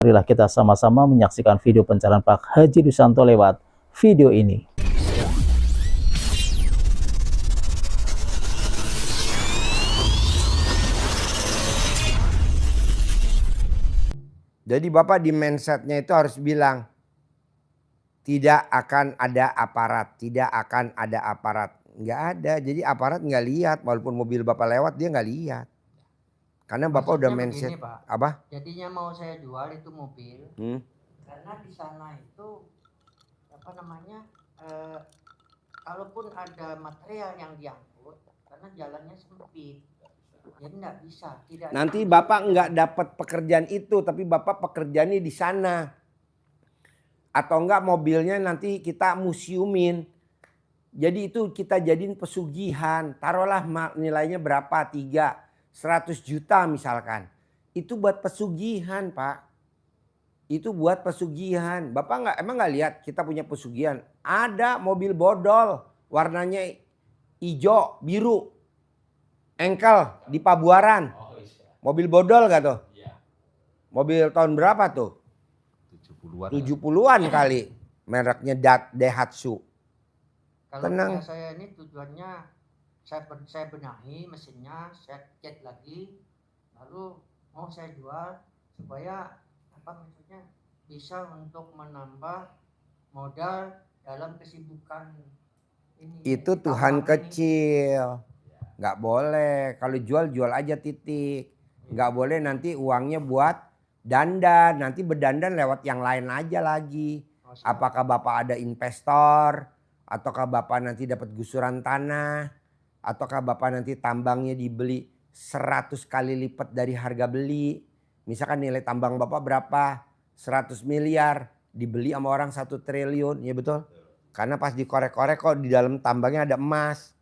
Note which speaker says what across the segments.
Speaker 1: Marilah kita sama-sama menyaksikan video pencarian Pak Haji Dusanto lewat video ini.
Speaker 2: Jadi Bapak di mindsetnya itu harus bilang, tidak akan ada aparat, tidak akan ada aparat. Nggak ada, jadi aparat nggak lihat, walaupun mobil Bapak lewat dia nggak lihat. Karena Bapak udah mindset,
Speaker 3: begini, Pak.
Speaker 2: apa?
Speaker 3: Jadinya mau saya jual itu mobil, karena di sana itu apa namanya, kalaupun ada material yang diangkut, karena jalannya sempit, jadi nggak bisa.
Speaker 2: Nanti Bapak nggak dapat pekerjaan itu, tapi Bapak pekerjaannya di sana. Atau enggak mobilnya nanti kita museumin. Jadi itu kita jadiin pesugihan. Taruhlah nilainya berapa? 100 juta misalkan. Itu buat pesugihan, Pak. Itu buat pesugihan. Bapak emang nggak lihat kita punya pesugihan? Ada mobil bodol warnanya hijau, biru. Engkel di Pabuaran. Mobil bodol gak tuh? Mobil tahun berapa tuh? 70-an kali. Mereknya Daihatsu.
Speaker 3: Kalau
Speaker 2: Tenang.
Speaker 3: Saya ini tujuannya saya benahi mesinnya, saya cat lagi, lalu mau saya jual supaya apa maksudnya bisa untuk menambah modal dalam kesibukan ini.
Speaker 2: Itu Tuhan kecil. Nggak boleh. Kalau jual aja titik. Nggak boleh nanti uangnya buat dandan. Nanti berdandan lewat yang lain aja lagi. Apakah Bapak ada investor? Ataukah Bapak nanti dapat gusuran tanah? Ataukah Bapak nanti tambangnya dibeli 100 kali lipat dari harga beli? Misalkan nilai tambang Bapak berapa? 100 miliar. Dibeli sama orang 1 triliun. Ya betul? Karena pas dikorek-korek kok di dalam tambangnya ada emas.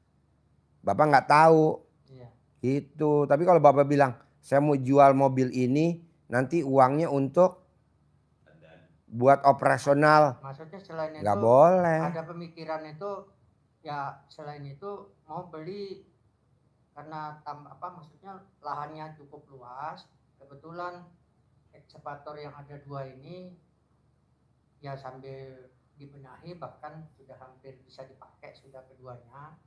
Speaker 2: Bapak nggak tahu. Iya. Itu. Tapi kalau Bapak bilang saya mau jual mobil ini, nanti uangnya untuk buat operasional. Maksudnya selain itu nggak boleh.
Speaker 3: Ada pemikiran itu ya, selain itu mau beli karena maksudnya lahannya cukup luas. Kebetulan ekskavator yang ada 2 ini ya sambil dibenahi, bahkan sudah hampir bisa dipakai sudah keduanya.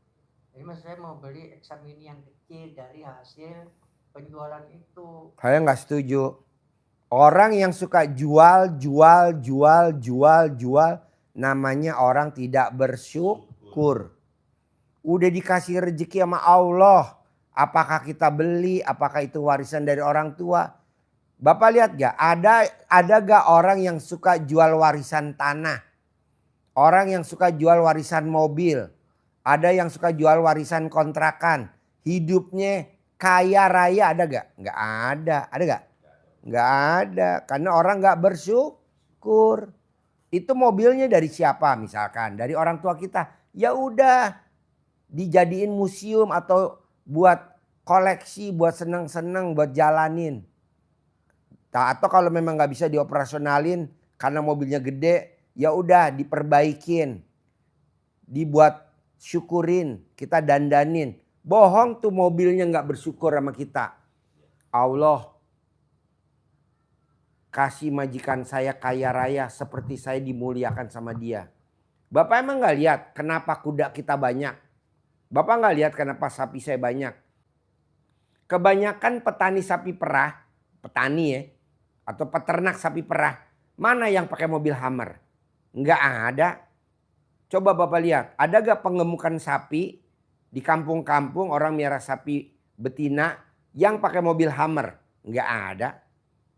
Speaker 3: Jadi mas saya mau beli Examini yang kecil dari hasil penjualan itu.
Speaker 2: Saya nggak setuju. Orang yang suka jual, namanya orang tidak bersyukur. Udah dikasih rezeki sama Allah. Apakah kita beli? Apakah itu warisan dari orang tua? Bapak lihat gak? Ada gak orang yang suka jual warisan tanah? Orang yang suka jual warisan mobil? Ada yang suka jual warisan kontrakan? Hidupnya kaya raya ada gak? Gak ada. Ada gak? Gak ada. Karena orang gak bersyukur. Itu mobilnya dari siapa misalkan? Dari orang tua kita. Ya udah dijadiin museum atau buat koleksi, buat seneng-seneng, buat jalanin. Atau kalau memang gak bisa dioperasionalin karena mobilnya gede, ya udah diperbaikin. Dibuat syukurin, kita dandanin. Bohong tuh mobilnya gak bersyukur sama kita. Allah kasih majikan saya kaya raya seperti saya dimuliakan sama dia. Bapak emang gak lihat kenapa kuda kita banyak? Bapak gak lihat kenapa sapi saya banyak? Kebanyakan petani sapi perah, petani ya, atau peternak sapi perah, mana yang pakai mobil Hummer? Nggak ada. Coba Bapak lihat, ada gak pengemukan sapi di kampung-kampung orang miara sapi betina yang pakai mobil Hummer? Nggak ada.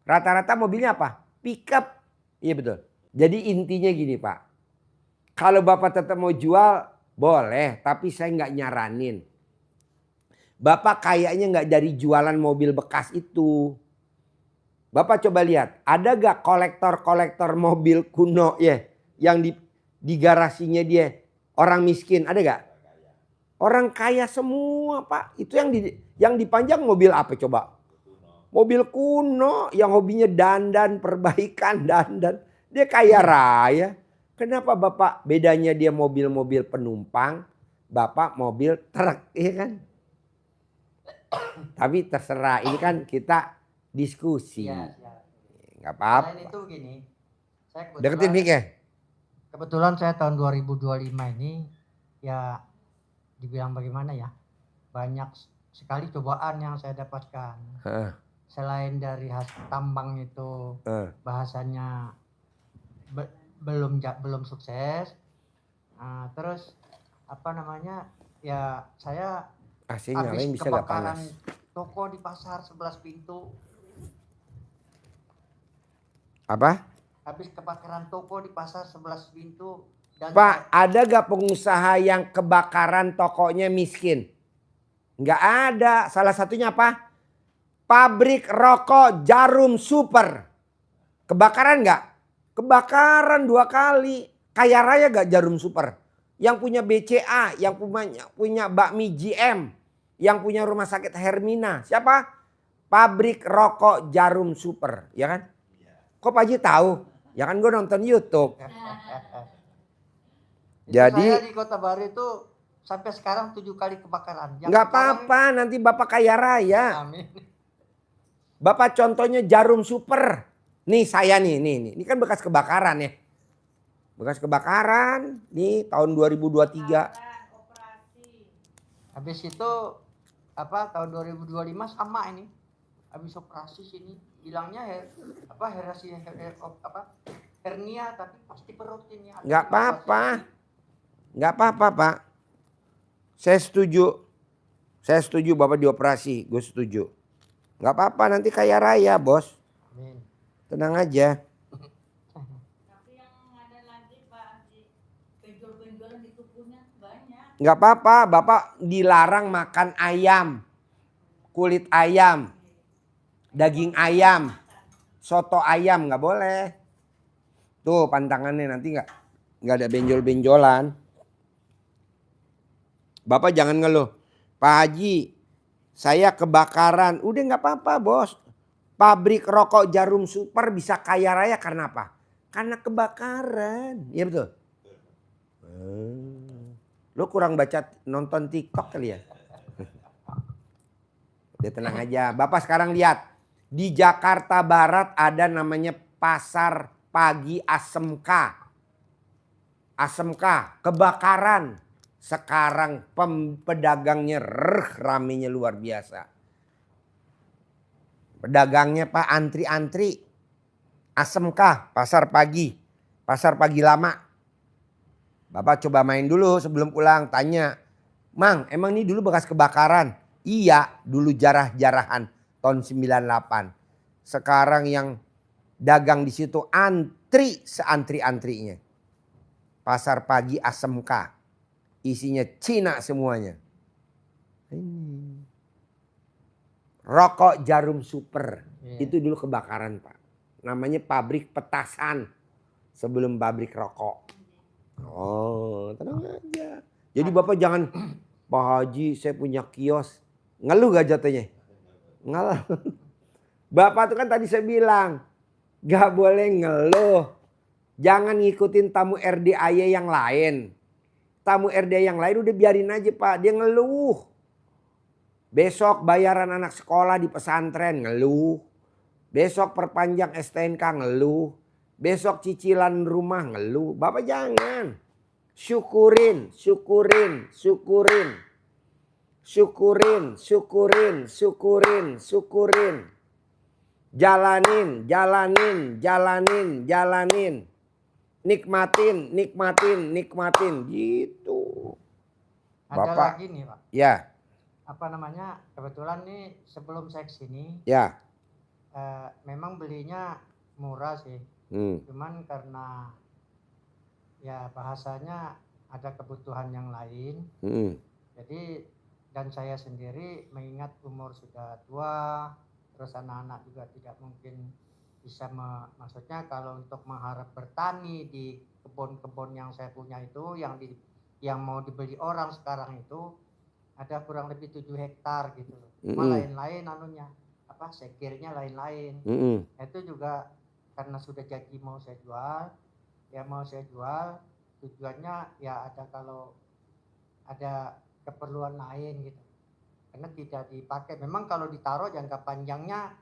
Speaker 2: Rata-rata mobilnya apa? Pickup. Iya betul. Jadi intinya gini Pak. Kalau Bapak tetap mau jual boleh, tapi saya nggak nyaranin. Bapak kayaknya nggak dari jualan mobil bekas itu. Bapak coba lihat, ada gak kolektor-kolektor mobil kuno ya yang di garasinya dia orang miskin, ada gak? Orang kaya semua Pak. Itu yang dipanjang mobil apa coba? Mobil kuno yang hobinya dandan, perbaikan dandan. Dia kaya raya. Kenapa Bapak bedanya dia mobil-mobil penumpang, Bapak mobil truk, ya kan? Tapi terserah, ini kan kita diskusi. Nggak apa-apa.
Speaker 3: Selain itu begini, saya
Speaker 2: Deketin mic ya.
Speaker 3: kebetulan saya tahun 2025 ini ya dibilang bagaimana ya, banyak sekali cobaan yang saya dapatkan. Selain dari hasil tambang itu bahasanya belum sukses. Nah, terus apa namanya ya saya habis
Speaker 2: bisa gak
Speaker 3: kebakaran
Speaker 2: panas?
Speaker 3: toko di pasar 11 pintu.
Speaker 2: Apa?
Speaker 3: Habis kebakaran toko di pasar 11 pintu. Dan
Speaker 2: Pak, ada gak pengusaha yang kebakaran tokonya miskin? Nggak ada. Salah satunya apa? Pabrik rokok Jarum Super. Kebakaran nggak? Kebakaran 2 kali. Kaya raya gak Jarum Super? Yang punya BCA, yang punya bakmi GM, yang punya rumah sakit Hermina. Siapa? Pabrik rokok Jarum Super, ya kan? Kok Pak Haji tahu? Ya kan gue nonton YouTube.
Speaker 3: Jadi saya di Kota Baru itu sampai sekarang 7 kali kebakaran.
Speaker 2: Nggak apa-apa, nanti Bapak kaya raya.
Speaker 3: Amin.
Speaker 2: Bapak contohnya Jarum Super. Nih saya nih. Ini kan bekas kebakaran ya. Bekas kebakaran nih tahun 2023.
Speaker 3: Habis itu apa tahun 2025 sama ini. Habis operasi sini bilangnya hernia tapi pasti perut ini.
Speaker 2: Nggak apa-apa. Nggak apa-apa Pak. Saya setuju Bapak dioperasi. Gue setuju. Nggak apa-apa nanti kaya raya bos.
Speaker 3: Amin.
Speaker 2: Tenang aja.
Speaker 4: Tapi yang ada lagi Pak Haji, benjol-benjolan di tubuhnya banyak.
Speaker 2: Nggak apa-apa. Bapak dilarang makan ayam. Kulit ayam. Daging ayam. Soto ayam nggak boleh. Tuh pantangannya nanti nggak ada benjol-benjolan. Bapak jangan ngeluh. Pak Haji, saya kebakaran. Udah nggak apa-apa bos. Pabrik rokok Jarum Super bisa kaya raya karena apa? Karena kebakaran. Iya betul? Lo kurang nonton TikTok kali ya? Udah tenang aja. Bapak sekarang lihat. Di Jakarta Barat ada namanya Pasar Pagi ASMK. ASMK kebakaran. Sekarang pedagangnya ramenya luar biasa. Pedagangnya Pak antri-antri. ASMK pasar pagi. Pasar pagi lama. Bapak coba main dulu sebelum pulang. Tanya. Mang emang ini dulu bekas kebakaran? Iya dulu jarah-jarahan tahun 98. Sekarang yang dagang di situ antri seantri-antrinya. Pasar pagi ASMK. Isinya Cina semuanya. Rokok Jarum Super. Itu dulu kebakaran Pak. Namanya pabrik petasan. Sebelum pabrik rokok. Oh tenang aja. Jadi Bapak jangan, Pak Haji saya punya kios. Ngeluh gak jatuhnya? Ngeluh. Bapak tuh kan tadi saya bilang. Gak boleh ngeluh. Jangan ngikutin tamu RDAY yang lain. Tamu RD yang lain udah biarin aja Pak. Dia ngeluh. Besok bayaran anak sekolah di pesantren ngeluh. Besok perpanjang STNK ngeluh. Besok cicilan rumah ngeluh. Bapak jangan. Syukurin. Syukurin. Syukurin. Syukurin. Syukurin. Syukurin. Syukurin. Jalanin. Jalanin. Jalanin. Jalanin. Nikmatin, nikmatin, nikmatin gitu.
Speaker 3: Ada
Speaker 2: Bapak.
Speaker 3: lagi nih Pak.
Speaker 2: Ya.
Speaker 3: Apa namanya? Kebetulan nih sebelum saya kesini.
Speaker 2: Ya.
Speaker 3: Memang belinya murah sih. Cuman karena ya bahasanya ada kebutuhan yang lain. Jadi dan saya sendiri mengingat umur sudah tua. Terus anak-anak juga tidak mungkin bisa maksudnya kalau untuk mengharap bertani di kebun-kebun yang saya punya itu yang mau dibeli orang sekarang itu ada kurang lebih 7 hektar gitu. Cuma lain-lain anunya apa sekirnya lain-lain. Itu juga karena sudah jadi mau saya jual tujuannya ya ada kalau ada keperluan lain gitu. Karena tidak dipakai. Memang kalau ditaruh jangka panjangnya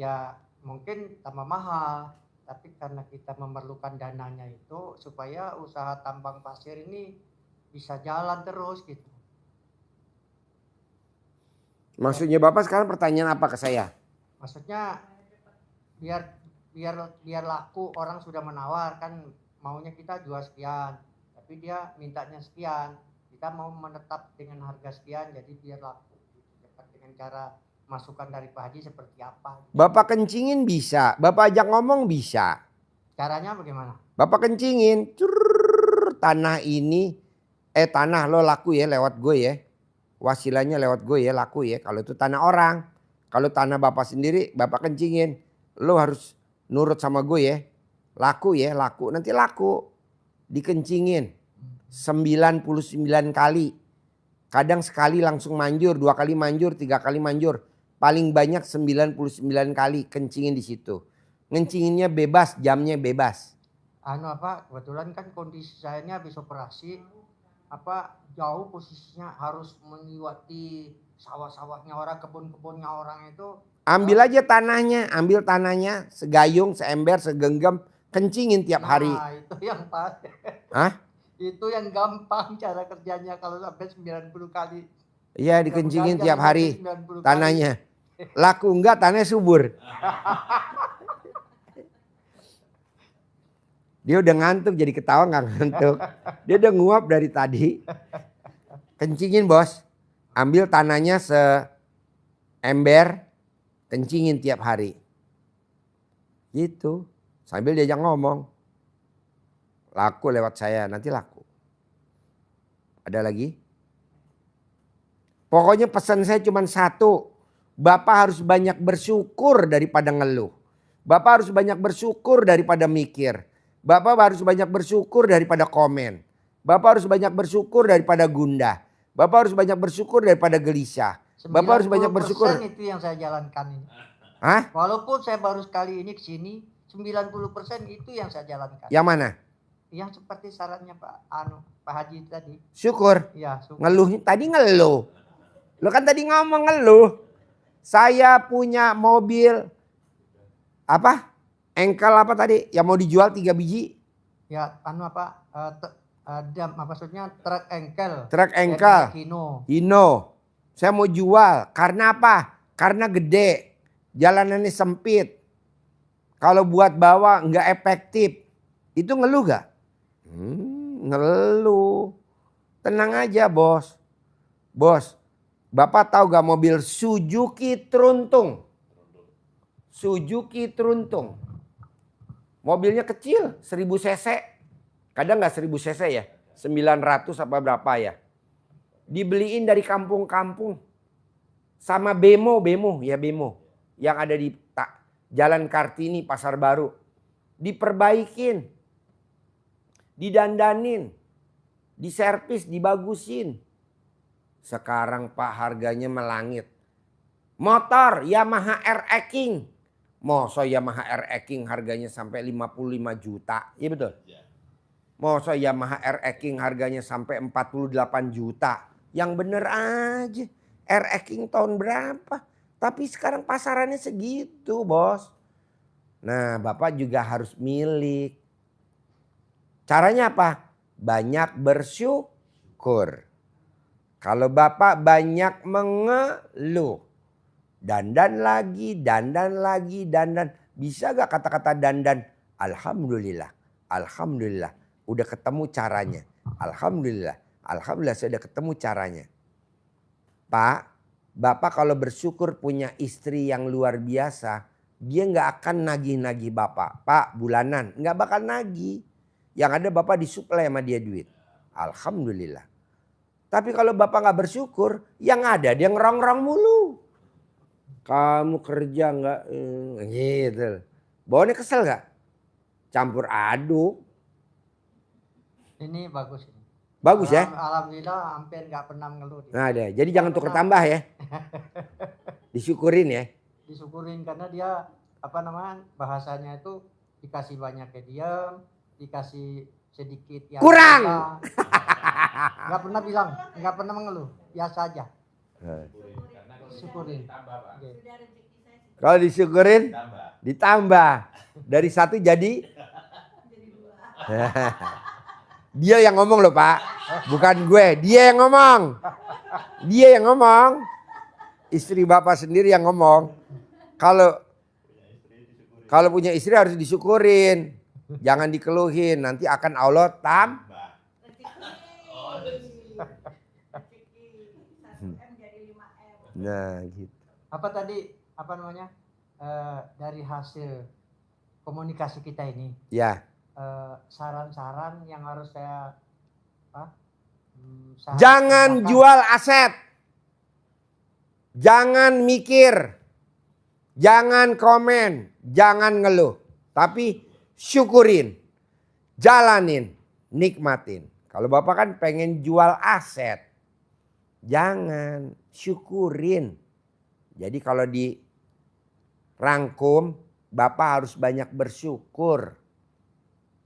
Speaker 3: ya mungkin tambah mahal. Tapi karena kita memerlukan dananya itu supaya usaha tambang pasir ini bisa jalan terus gitu.
Speaker 2: Maksudnya Bapak sekarang pertanyaan apa ke saya?
Speaker 3: Maksudnya biar laku, orang sudah menawar kan, maunya kita jual sekian, tapi dia mintanya sekian. Kita mau menetap dengan harga sekian, jadi biar laku. Dapat dengan cara masukan dari Pak Haji seperti apa?
Speaker 2: Bapak kencingin bisa, Bapak ajak ngomong bisa.
Speaker 3: Caranya bagaimana?
Speaker 2: Bapak kencingin, tanah ini, tanah lo laku ya lewat gue ya. Wasilanya lewat gue ya, laku ya. Kalau itu tanah orang, kalau tanah Bapak sendiri, Bapak kencingin. Lo harus nurut sama gue ya. Laku ya, laku. Nanti laku. Dikencingin 99 kali. Kadang sekali langsung manjur, 2 kali manjur, 3 kali manjur. Paling banyak 99 kali kencingin di situ. Ngencinginnya bebas, jamnya bebas.
Speaker 3: Kebetulan kan kondisi saya ini habis operasi, jauh posisinya, harus meliwati sawah-sawahnya orang, kebun-kebunnya orang itu.
Speaker 2: Ambil aja tanahnya, ambil tanahnya segayung, seember, segenggam, kencingin tiap hari.
Speaker 3: Nah, itu yang pas.
Speaker 2: Hah?
Speaker 3: Itu yang gampang cara kerjanya kalau sampai 90 kali.
Speaker 2: Iya, dikencingin tiap hari tanahnya. Laku enggak, tanahnya subur. Dia udah ngantuk, jadi ketawa nggak ngantuk. Dia udah nguap dari tadi. Kencingin bos. Ambil tanahnya seember. Kencingin tiap hari. Gitu. Sambil diajak ngomong. Laku lewat saya, nanti laku. Ada lagi? Pokoknya pesan saya cuma satu. Bapak harus banyak bersyukur daripada ngeluh. Bapak harus banyak bersyukur daripada mikir. Bapak harus banyak bersyukur daripada komen. Bapak harus banyak bersyukur daripada gundah. Bapak harus banyak bersyukur daripada gelisah. Bapak harus banyak bersyukur.
Speaker 3: 90% itu yang saya jalankan ini.
Speaker 2: Hah?
Speaker 3: Walaupun saya baru sekali ini ke sini, 90% itu yang saya jalankan.
Speaker 2: Yang mana?
Speaker 3: Yang seperti sarannya Pak Haji tadi.
Speaker 2: Syukur.
Speaker 3: Iya, syukur.
Speaker 2: Ngeluh, tadi ngeluh. Lo kan tadi ngomong ngeluh. Saya punya mobil engkel tadi yang mau dijual 3 biji?
Speaker 3: Ya, maksudnya truk engkel.
Speaker 2: Truk engkel. Hino. Saya mau jual. Karena apa? Karena gede. Jalanannya sempit. Kalau buat bawa nggak efektif. Itu ngeluh gak? Ngeluh. Tenang aja bos. Bos. Bapak tahu gak mobil Suzuki Truntung? Suzuki Truntung. Mobilnya kecil, 1000 cc. Kadang gak 1000 cc ya. 900 apa berapa ya. Dibeliin dari kampung-kampung. Sama Bemo. Yang ada di Jalan Kartini, Pasar Baru. Diperbaikin. Didandanin. Diservis, dibagusin. Sekarang Pak harganya melangit. Motor Yamaha RX King. Masa Yamaha RX King harganya sampai 55 juta. Iya betul? Masa Yamaha RX King harganya sampai 48 juta. Yang bener aja. RX King tahun berapa? Tapi sekarang pasarannya segitu bos. Nah Bapak juga harus milik. Caranya apa? Banyak bersyukur. Kalau Bapak banyak mengeluh. Dandan lagi. Bisa gak kata-kata dandan? Alhamdulillah. Udah ketemu caranya. Alhamdulillah saya udah ketemu caranya. Pak, Bapak kalau bersyukur punya istri yang luar biasa. Dia gak akan nagih-nagih Bapak. Pak bulanan, gak bakal nagih. Yang ada Bapak disuplai sama dia duit. Alhamdulillah. Tapi kalau Bapak gak bersyukur, yang ada dia ngerong-rong mulu. Kamu kerja gak? Gitu. Bawaannya kesel gak? Campur aduk.
Speaker 3: Ini bagus.
Speaker 2: Bagus ya?
Speaker 3: Alhamdulillah hampir gak pernah ngeluh.
Speaker 2: Nah deh, jadi jangan tukar tambah ya. Disyukurin ya.
Speaker 3: Disyukurin karena dia bahasanya itu dikasih banyak ya diam, dikasih sedikit ya
Speaker 2: kurang.
Speaker 3: Nggak pernah bilang, nggak pernah mengeluh, biasa aja. Syukurin.
Speaker 2: Kalau disyukurin ditambah. Dari 1 jadi dia yang ngomong loh Pak, bukan gue. Dia yang ngomong. Dia yang ngomong. Istri Bapak sendiri yang ngomong. Kalau punya istri harus disyukurin. Jangan dikeluhin. Nanti akan Allah tambah. Nah gitu.
Speaker 3: Apa tadi, apa namanya, dari hasil komunikasi kita ini,
Speaker 2: Ya.
Speaker 3: saran-saran yang harus saya
Speaker 2: Jangan jual aset. Jangan mikir. Jangan komen. Jangan ngeluh. Tapi syukurin. Jalanin. Nikmatin. Kalau Bapak kan pengen jual aset. Jangan. Syukurin. Jadi kalau dirangkum, Bapak harus banyak bersyukur.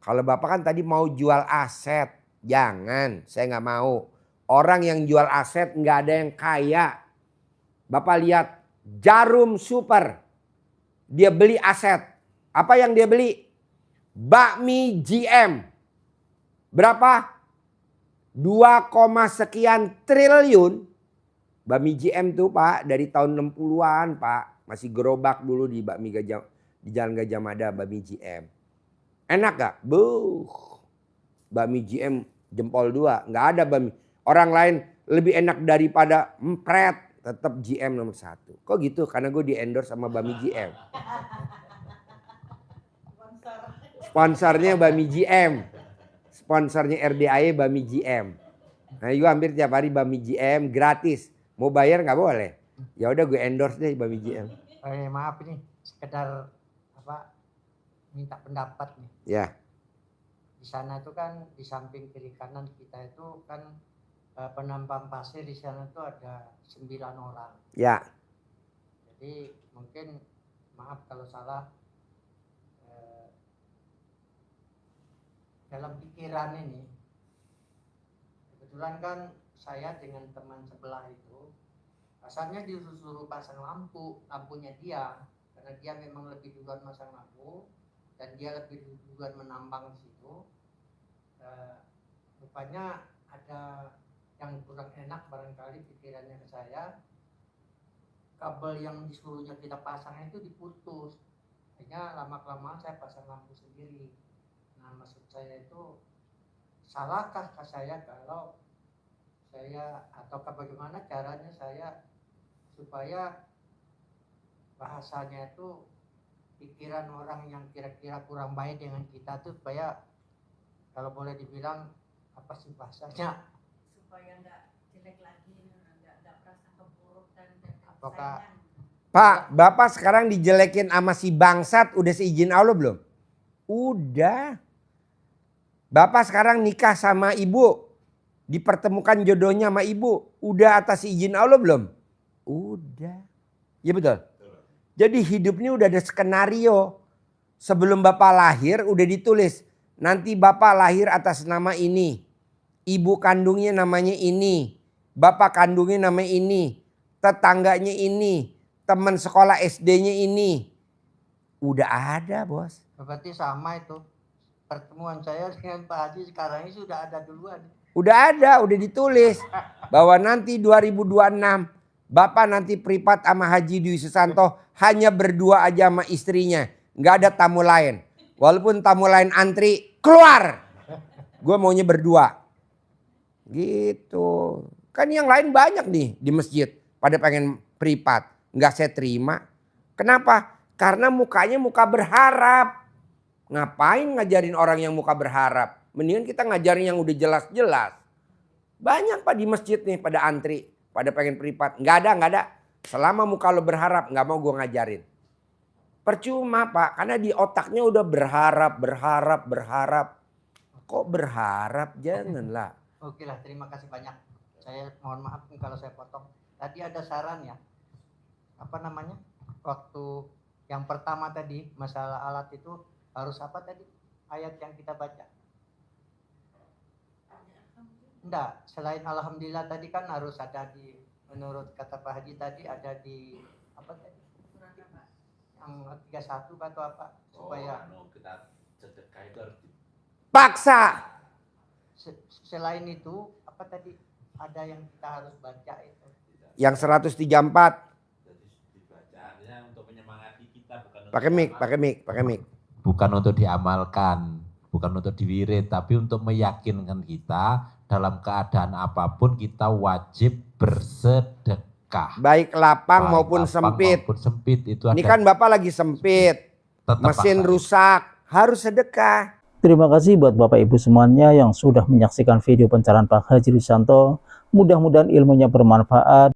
Speaker 2: Kalau Bapak kan tadi mau jual aset. Jangan, saya nggak mau. Orang yang jual aset nggak ada yang kaya. Bapak lihat Jarum Super. Dia beli aset. Apa yang dia beli? Bakmi GM. Berapa? 2, sekian triliun. Bakmi GM tuh Pak dari tahun 60-an Pak. Masih gerobak dulu di Bakmi Gajah, di Jalan Gajah Mada Bakmi GM. Enak gak? Bakmi GM jempol 2. Nggak ada bakmi. Orang lain lebih enak daripada empret. Tetap GM nomor 1. Kok gitu? Karena gue di endorse sama Bakmi GM. Sponsornya Bakmi GM. Sponsornya RDAE Bakmi GM. Nah gue hampir tiap hari Bakmi GM gratis. Mau bayar nggak boleh. Ya udah gue endorse deh Bakmi GM.
Speaker 3: Maaf nih, sekedar minta pendapat nih.
Speaker 2: Ya.
Speaker 3: Di sana itu kan di samping kiri kanan kita itu kan penambang pasir di sana itu ada 9 orang.
Speaker 2: Ya.
Speaker 3: Jadi mungkin maaf kalau salah, dalam pikiran ini kebetulan kan saya dengan teman sebelah itu asalnya disuruh pasang lampunya dia, karena dia memang lebih duluan masang lampu dan dia lebih duluan menambang di situ. Rupanya ada yang kurang enak barangkali pikirannya ke saya, kabel yang disuruhnya kita pasang itu diputus. Akhirnya lama-kelamaan saya pasang lampu sendiri. Nah maksud saya itu, salahkah saya kalau saya, ataukah bagaimana caranya saya supaya bahasanya itu pikiran orang yang kira-kira kurang baik dengan kita tuh supaya, kalau boleh dibilang apa sih bahasanya,
Speaker 4: supaya nggak jelek lagi, nggak prasangka buruk dan
Speaker 3: apakah
Speaker 2: Pak, Bapak sekarang dijelekin sama si bangsat udah seizin Allah belum? Udah. Bapak sekarang nikah sama ibu, dipertemukan jodohnya sama ibu, udah atas izin Allah belum? Udah. Ya betul. Jadi hidup ini udah ada skenario. Sebelum Bapak lahir udah ditulis. Nanti Bapak lahir atas nama ini. Ibu kandungnya namanya ini. Bapak kandungnya namanya ini. Tetangganya ini. Teman sekolah SD-nya ini. Udah ada bos.
Speaker 3: berarti sama itu pertemuan saya dengan Pak Haji sekarang ini sudah ada duluan.
Speaker 2: Udah ada, udah ditulis. Bahwa nanti 2026 Bapak nanti privat sama Haji Dwi Susanto hanya berdua aja sama istrinya. Nggak ada tamu lain. Walaupun tamu lain antri, keluar. Gue maunya berdua. Gitu. Kan yang lain banyak nih di masjid. Pada pengen privat. Nggak saya terima. Kenapa? Karena mukanya muka berharap. Ngapain ngajarin orang yang muka berharap? Mendingan kita ngajarin yang udah jelas-jelas. Banyak Pak di masjid nih pada antri. Pada pengen privat. Nggak ada. Selama muka lo berharap nggak mau gue ngajarin. Percuma Pak. Karena di otaknya udah berharap. Kok berharap? Janganlah.
Speaker 3: Oke lah, terima kasih banyak. Saya mohon maaf nih kalau saya potong. Tadi ada saran ya. Apa namanya? Waktu yang pertama tadi masalah alat itu harus apa tadi? Ayat yang kita baca. Enggak, selain alhamdulillah tadi kan harus ada di, menurut kata Pak Haji tadi ada di apa tadi? yang 31 atau apa supaya
Speaker 5: kita sedekah itu harus
Speaker 2: Paksa.
Speaker 3: selain itu apa tadi ada yang kita harus baca itu.
Speaker 2: Yang 134.
Speaker 5: jadi dibacaannya untuk menyemangati kita, bukan untuk
Speaker 2: Pakai mic.
Speaker 5: bukan untuk diamalkan, bukan untuk diwirid, tapi untuk meyakinkan kita dalam keadaan apapun kita wajib bersedekah.
Speaker 2: Baik lapang
Speaker 5: Baik
Speaker 2: maupun
Speaker 5: lapang
Speaker 2: sempit.
Speaker 5: maupun sempit itu
Speaker 2: Ini
Speaker 5: ada,
Speaker 2: kan Bapak lagi sempit.
Speaker 5: tetap
Speaker 2: Mesin
Speaker 5: paksa.
Speaker 2: rusak. Harus sedekah.
Speaker 1: Terima kasih buat Bapak Ibu semuanya yang sudah menyaksikan video pencerahan Pak Haji Rudianto. Mudah-mudahan ilmunya bermanfaat.